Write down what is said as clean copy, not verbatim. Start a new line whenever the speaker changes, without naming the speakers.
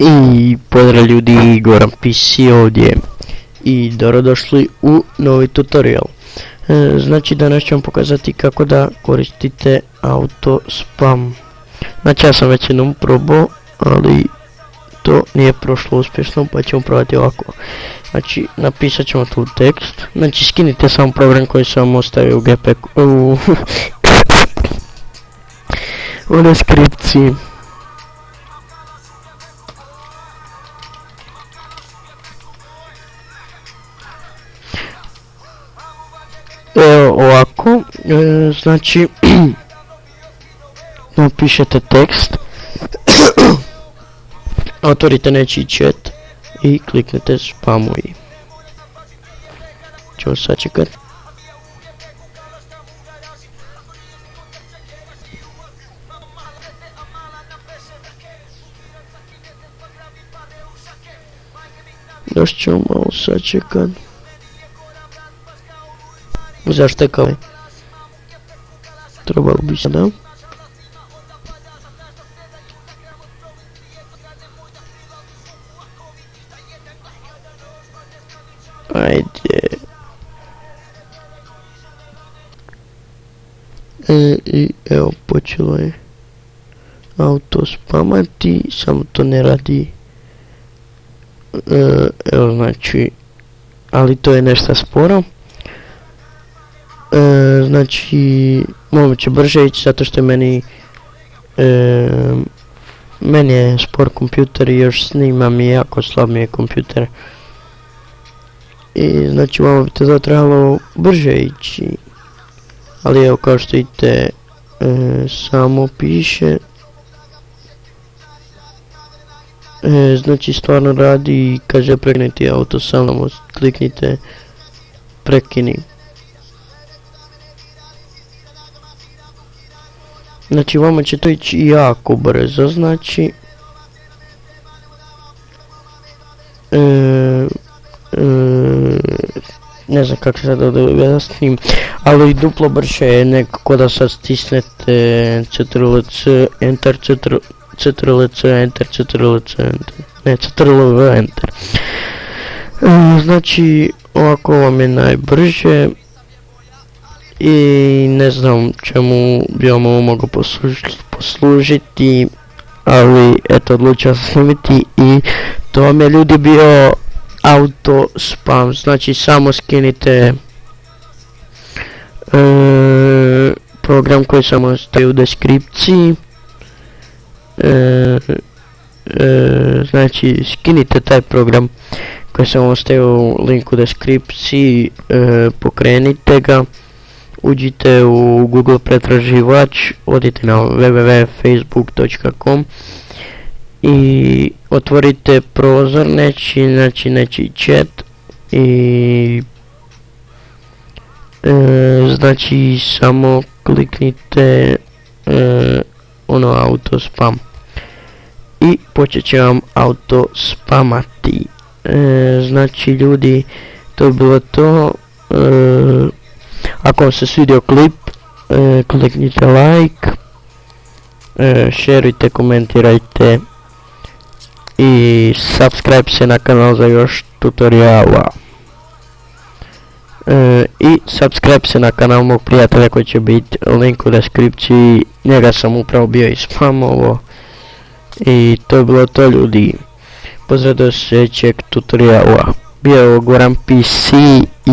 I pozdrav ljudi, Goran PC ovdje i dobrodošli u novi tutorial. Znači danas ću vam pokazati kako da koristite auto spam. Znači ja sam već jednom probao, ali to nije prošlo uspješno, pa ćemo probati ovako. Znači napisat ćemo tu tekst, znači skinite samo program koji sam vam ostavio u u deskripciji. Evo ovako, znači napišete tekst, otvorite nečiji chat i kliknete spamuj. Ćemo sačekat. Još ćemo malo sačekat. Zašto je kao? Trebalo bi sada. Ajde. I evo počelo je auto spamati, samo to ne radi. Evo znači, ali to je nešto sporo. Znači malo će brže ići zato što je meni je spor kompjuter i još snimam i jako slab mi je kompjuter. I znači malo bi to trebalo brže ići. Ali evo kao što vidite samo piše. Znači stvarno radi i kaže prekinuti auto, samo kliknite prekini. Znači vama će to ići jako brzo, znači ne znam kako sad da objasnim, ali duplo brže je nekako da sad stisnete CTRL-C, Enter, CTRL-C, Enter, CTRL-C, Enter, ne CTRL-V, Enter. Znači ovako vam je najbrže. I ne znam čemu bi vam ovo moglo poslužiti, ali eto odlučio sam snimiti i to vam je ljudi bio auto spam. Znači samo skinite program koji sam ostavio u deskripciji. Znači skinite taj program koji sam ostavio u linku u deskripciji, pokrenite ga. Uđite u Google pretraživač, odite na www.facebook.com i otvorite prozor nečiji chat i znači samo kliknite ono auto spam i počet će vam auto spamati. Znači ljudi, to je bilo to. Ako vam se svidio klip, kliknite like, šerujte, komentirajte i subscribe se na kanal za još tutoriala. I subscribe se na kanal mog prijatelja koji će biti link u deskripciji, njega sam upravo bio i spamovo. I to je bilo to ljudi, pozdrav do sljedećeg tutoriala. Bio je Goran PC i